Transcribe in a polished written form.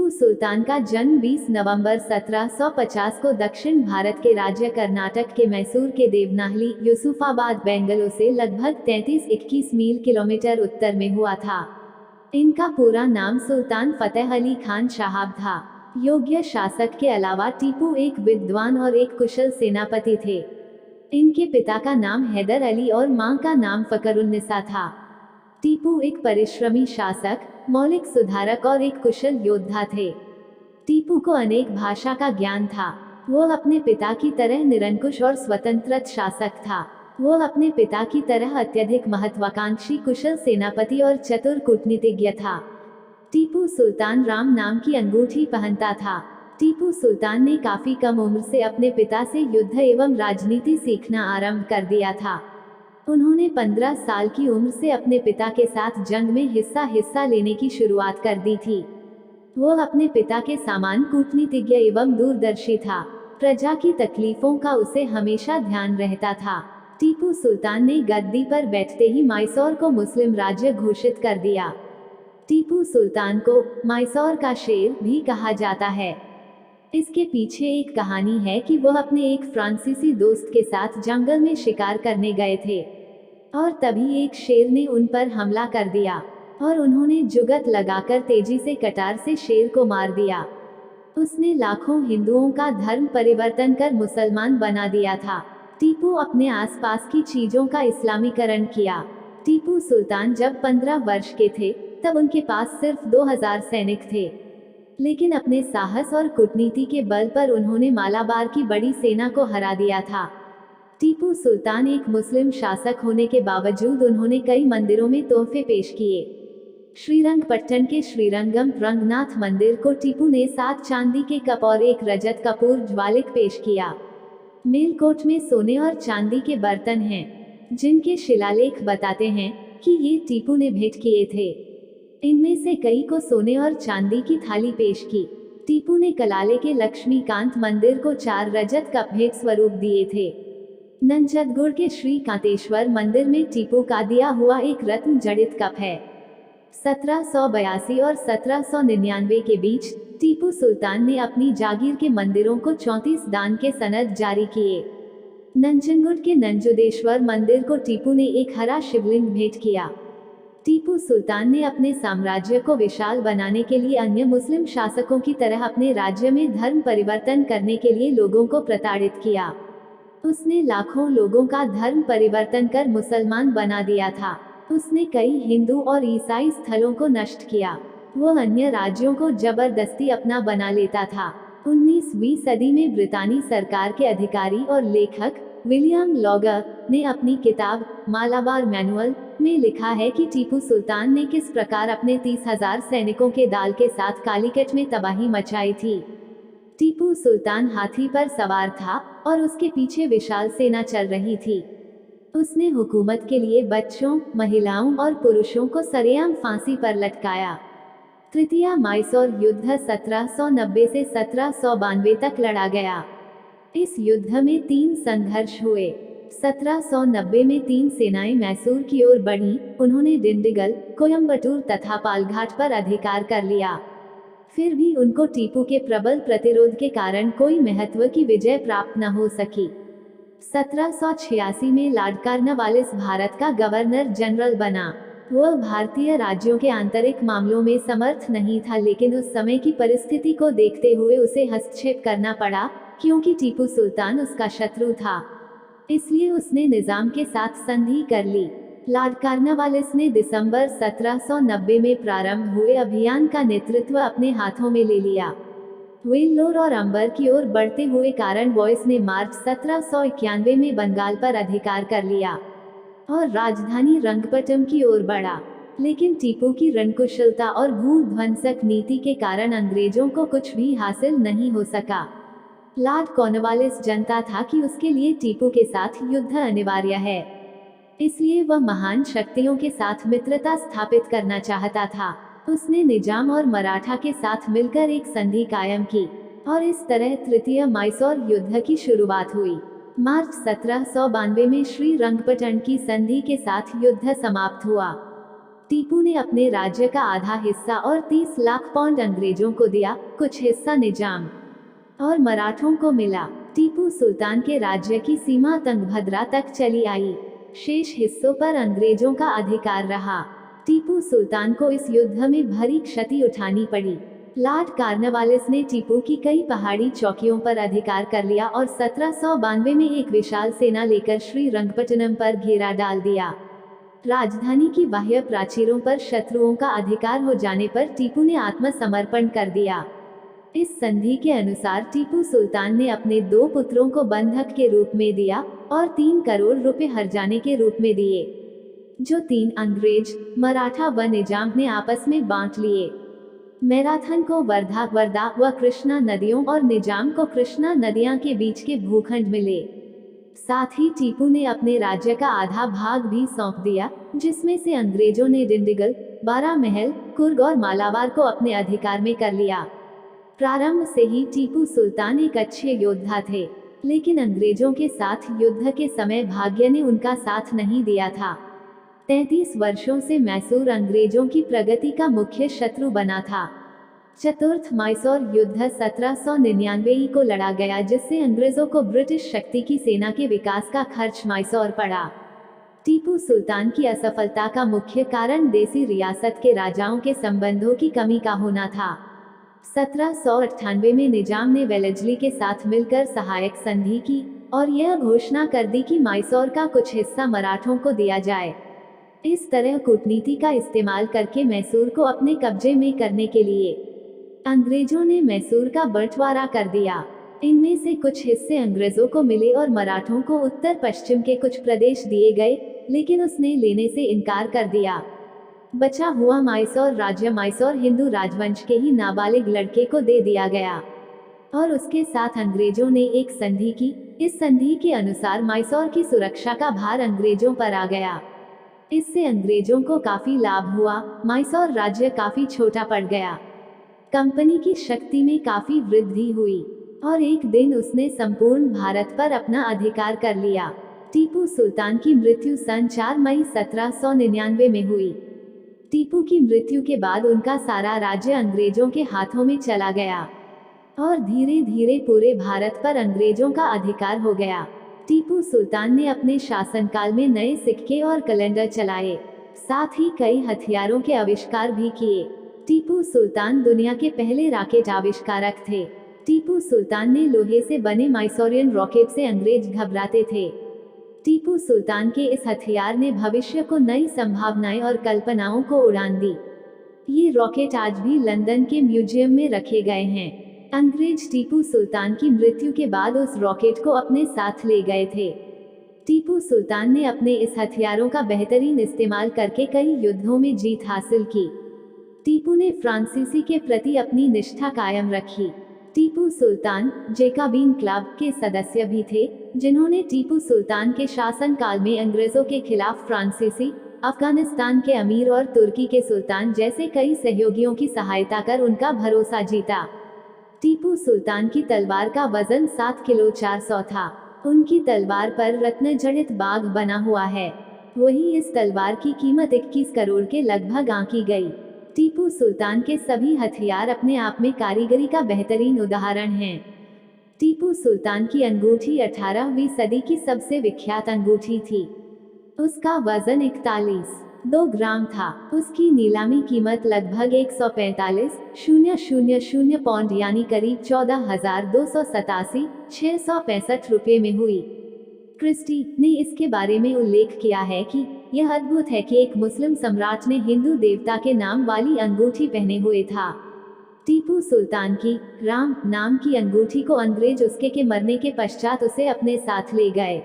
टीपू सुल्तान का जन्म 20 नवंबर 1750 को दक्षिण भारत के राज्य कर्नाटक के मैसूर के देवनाहली यूसुफाबाद बेंगलोर से लगभग 33-21 मील किलोमीटर उत्तर में हुआ था। इनका पूरा नाम सुल्तान फतेह अली खान साहब था। योग्य शासक के अलावा टीपू एक विद्वान और एक कुशल सेनापति थे। इनके पिता का नाम हैदर अली और मां का नाम फकरुन्निसा था। टीपू एक परिश्रमी शासक, मौलिक सुधारक और एक कुशल योद्धा थे। टीपू को अनेक भाषा का ज्ञान था। वो अपने पिता की तरह निरंकुश और स्वतंत्र शासक था। वो अपने पिता की तरह अत्यधिक महत्वाकांक्षी, कुशल सेनापति और चतुर कूटनीतिज्ञ था। टीपू सुल्तान राम नाम की अंगूठी पहनता था। टीपू सुल्तान ने काफी कम उम्र से अपने पिता से युद्ध एवं राजनीति सीखना आरंभ कर दिया था। उन्होंने 15 साल की उम्र से अपने पिता के साथ जंग में हिस्सा लेने की शुरुआत कर दी थी। वो अपने पिता के समान कूटनीतिज्ञ एवं दूरदर्शी था। प्रजा की तकलीफों का उसे हमेशा ध्यान रहता था। टीपू सुल्तान ने गद्दी पर बैठते ही मैसूर को मुस्लिम राज्य घोषित कर दिया। टीपू सुल्तान को मैसूर का शेर भी कहा जाता है। इसके पीछे एक कहानी है कि वह अपने एक फ्रांसीसी दोस्त के साथ जंगल में शिकार करने गए थे और तभी एक शेर ने उन पर हमला कर दिया और उन्होंने जुगत लगाकर तेजी से कटार से शेर को मार दिया। उसने लाखों हिंदुओं का धर्म परिवर्तन कर मुसलमान बना दिया था। टीपू अपने आसपास की चीजों का इस्लामीकरण किया। टीपू सुल्तान जब 15 वर्ष के थे तब उनके पास सिर्फ 2000 सैनिक थे, लेकिन अपने साहस और कूटनीति के बल पर उन्होंने मालाबार की बड़ी सेना को हरा दिया था। टीपू सुल्तान एक मुस्लिम शासक होने के बावजूद उन्होंने कई मंदिरों में तोहफे पेश किए। श्रीरंगपट्टन के श्रीरंगम रंगनाथ मंदिर को टीपू ने 7 चांदी के कप और एक रजत कपूर ज्वालिक पेश किया। मेलकोट में सोने और चांदी के बर्तन हैं, जिनके शिलालेख बताते हैं कि ये टीपू ने भेंट किए थे। इनमें से कई को सोने और चांदी की थाली पेश की। टीपू ने कलाले के लक्ष्मीकांत मंदिर को 4 रजत कप भेंट स्वरूप दिए थे। नंचदगुड़ के श्री कांतेश्वर मंदिर में टीपू का दिया हुआ एक रत्न जड़ित कप है। 1782 और 1799 के बीच टीपू सुल्तान ने अपनी जागीर के मंदिरों को 34 दान के सनद जारी किए। नंचनगुड़ के नंजुदेश्वर मंदिर को टीपू ने एक हरा शिवलिंग भेंट किया। टीपू सुल्तान ने अपने साम्राज्य को विशाल बनाने के लिए अन्य मुस्लिम शासकों की तरह अपने राज्य में धर्म परिवर्तन करने के लिए लोगों को प्रताड़ित किया। उसने लाखों लोगों का धर्म परिवर्तन कर मुसलमान बना दिया था। उसने कई हिंदू और ईसाई स्थलों को नष्ट किया। वो अन्य राज्यों को जबरदस्ती अपना बना लेता था। 19वीं सदी में ब्रितानी सरकार के अधिकारी और लेखक विलियम लॉगर ने अपनी किताब मालाबार मैनुअल में लिखा है कि टीपू सुल्तान ने किस प्रकार अपने 30,000 सैनिकों के दल के साथ कालीकट में तबाही मचाई थी। टीपू सुल्तान हाथी पर सवार था और उसके पीछे विशाल सेना चल रही थी। उसने हुकूमत के लिए बच्चों, महिलाओं और पुरुषों को सरेआम फांसी पर लटकाया। तृतीय मैसूर युद्ध 1790 से 1792 तक लड़ा गया। इस युद्ध में 3 संघर्ष हुए। 1790 में 3 सेनाएं मैसूर की ओर बढ़ीं। उन्होंने डिंडिगल, कोयम्बटूर तथा पालघाट पर अधिकार कर लिया। फिर भी उनको टीपू के प्रबल प्रतिरोध के कारण कोई महत्व की विजय प्राप्त न हो सकी। 1786 में लॉर्ड कॉर्नवालिस भारत का गवर्नर जनरल बना। वह भारतीय राज्यों के आंतरिक मामलों में समर्थ नहीं था, लेकिन उस समय की परिस्थिति को देखते हुए उसे हस्तक्षेप करना पड़ा, क्योंकि टीपू सुल्तान उसका शत्रु था। इसलिए उसने निजाम के साथ संधि कर ली। लॉर्ड कॉर्नवालिस ने दिसंबर 1790 में प्रारंभ हुए अभियान का नेतृत्व अपने हाथों में ले लिया। वेल्लोर और अंबर की ओर बढ़ते हुए कॉर्नवालिस ने मार्च 1791 में बंगाल पर अधिकार कर लिया और राजधानी रंगपट्टम की ओर बढ़ा। लेकिन टीपू की रणकुशलता और भूध्वंसक नीति के कारण अंग्रेजों को कुछ भी हासिल नहीं हो सका। लॉर्ड कॉर्नवालिस जानता था कि उसके लिए टीपू के साथ युद्ध अनिवार्य है, इसलिए वह महान शक्तियों के साथ मित्रता स्थापित करना चाहता था। उसने निजाम और मराठा के साथ मिलकर एक संधि कायम की और इस तरह तृतीय मैसूर युद्ध की शुरुआत हुई। मार्च 1792 में श्रीरंगपट्टन की संधि के साथ युद्ध समाप्त हुआ। टीपू ने अपने राज्य का आधा हिस्सा और 30 लाख पाउंड अंग्रेजों को दिया, कुछ हिस्सा निजाम और मराठों को मिला। टीपू सुल्तान के राज्य की सीमा तुंगभद्रा तक चली आई, शेष हिस्सों पर अंग्रेजों का अधिकार रहा। टीपू सुल्तान को इस युद्ध में भारी क्षति उठानी पड़ी। लॉर्ड कॉर्नवालिस ने टीपू की कई पहाड़ी चौकियों पर अधिकार कर लिया और 1792 में एक विशाल सेना लेकर श्रीरंगपट्टनम पर घेरा डाल दिया। राजधानी की बाह्य प्राचीरों पर शत्रुओं का अधिकार हो जाने पर टीपू ने आत्मसमर्पण कर दिया। इस संधि के अनुसार टीपू सुल्तान ने अपने 2 पुत्रों को बंधक के रूप में दिया और 3 करोड़ रुपए हर्जाने के रूप में दिए, जो 3 अंग्रेज, मराठा व निजाम ने आपस में बांट लिए। मैराथन को वर्धा व कृष्णा नदियों और निजाम को कृष्णा नदियां के बीच के भूखंड मिले। साथ ही टीपू ने अपने राज्य का आधा भाग भी सौंप दिया, जिसमें से अंग्रेजों ने डिंडिगल, बारामहल, कुर्ग और मालाबार को अपने अधिकार में कर लिया। प्रारंभ से ही टीपू सुल्तान एक अच्छे योद्धा थे, लेकिन अंग्रेजों के साथ युद्ध के समय भाग्य ने उनका साथ नहीं दिया था। 33 वर्षों से मैसूर अंग्रेजों की प्रगति का मुख्य शत्रु बना था। चतुर्थ मैसूर युद्ध 1799 को लड़ा गया, जिससे अंग्रेजों को ब्रिटिश शक्ति की सेना के विकास का खर्च मैसूर पड़ा। टीपू सुल्तान की असफलता का मुख्य कारण देसी रियासत के राजाओं के संबंधों की कमी का होना था। 1798 में निजाम ने वेलेस्ली के साथ मिलकर सहायक संधि की और यह घोषणा कर दी कि मैसूर का कुछ हिस्सा मराठों को दिया जाए। इस तरह कूटनीति का इस्तेमाल करके मैसूर को अपने कब्जे में करने के लिए अंग्रेजों ने मैसूर का बंटवारा कर दिया। इनमें से कुछ हिस्से अंग्रेजों को मिले और मराठों को उत्तर पश्चिम के कुछ प्रदेश दिए गए, लेकिन उसने लेने से इनकार कर दिया। बचा हुआ मैसूर राज्य मैसूर हिंदू राजवंश के ही नाबालिग लड़के को दे दिया गया और उसके साथ अंग्रेजों ने एक संधि की। इस संधि के अनुसार मैसूर की सुरक्षा का भार अंग्रेजों पर आ गया। इससे अंग्रेजों को काफी लाभ हुआ। मैसूर राज्य काफी छोटा पड़ गया। कंपनी की शक्ति में काफी वृद्धि हुई और एक दिन उसने संपूर्ण भारत पर अपना अधिकार कर लिया। टीपू सुल्तान की मृत्यु सन 4 मई 1799 में हुई। टीपू की मृत्यु के बाद उनका सारा राज्य अंग्रेजों के हाथों में चला गया और धीरे धीरे पूरे भारत पर अंग्रेजों का अधिकार हो गया। टीपू सुल्तान ने अपने शासनकाल में नए सिक्के और कैलेंडर चलाए, साथ ही कई हथियारों के आविष्कार भी किए। टीपू सुल्तान दुनिया के पहले रॉकेट आविष्कारक थे। टीपू सुल्तान ने लोहे से बने मैसूरियन रॉकेट से अंग्रेज घबराते थे। टीपू सुल्तान के इस हथियार ने भविष्य को नई संभावनाएं और कल्पनाओं को उड़ान दी। ये रॉकेट आज भी लंदन के म्यूजियम में रखे गए हैं। अंग्रेज टीपू सुल्तान की मृत्यु के बाद उस रॉकेट को अपने साथ ले गए थे। टीपू सुल्तान ने अपने इस हथियारों का बेहतरीन इस्तेमाल करके कई युद्धों में जीत हासिल की। टीपू ने फ्रांसीसी के प्रति अपनी निष्ठा कायम रखी। टीपू सुल्तान जैकबीन क्लब के सदस्य भी थे, जिन्होंने टीपू सुल्तान के शासनकाल में अंग्रेजों के खिलाफ फ्रांसीसी, अफगानिस्तान के अमीर और तुर्की के सुल्तान जैसे कई सहयोगियों की सहायता कर उनका भरोसा जीता। टीपू सुल्तान की तलवार का वजन 7 किलो 400 था। उनकी तलवार पर रत्न जड़ित बाघ बना हुआ है। वही इस तलवार की कीमत 21 करोड़ के लगभग आंकी गई। टीपू सुल्तान के सभी हथियार अपने आप में कारीगरी का बेहतरीन उदाहरण हैं। टीपू सुल्तान की अंगूठी 18वीं सदी की सबसे विख्यात अंगूठी थी। उसका वजन 41.2 ग्राम था। उसकी नीलामी कीमत लगभग 145,000 पाउंड यानी करीब 14,287,665 रुपये में हुई। क्रिस्टी ने इसके बारे में उल्लेख किया है कि यह अद्भुत है कि एक मुस्लिम सम्राट ने हिंदू देवता के नाम वाली अंगूठी पहने हुए था। टीपू सुल्तान की राम नाम की अंगूठी को अंग्रेज उसके के मरने के पश्चात उसे अपने साथ ले गए।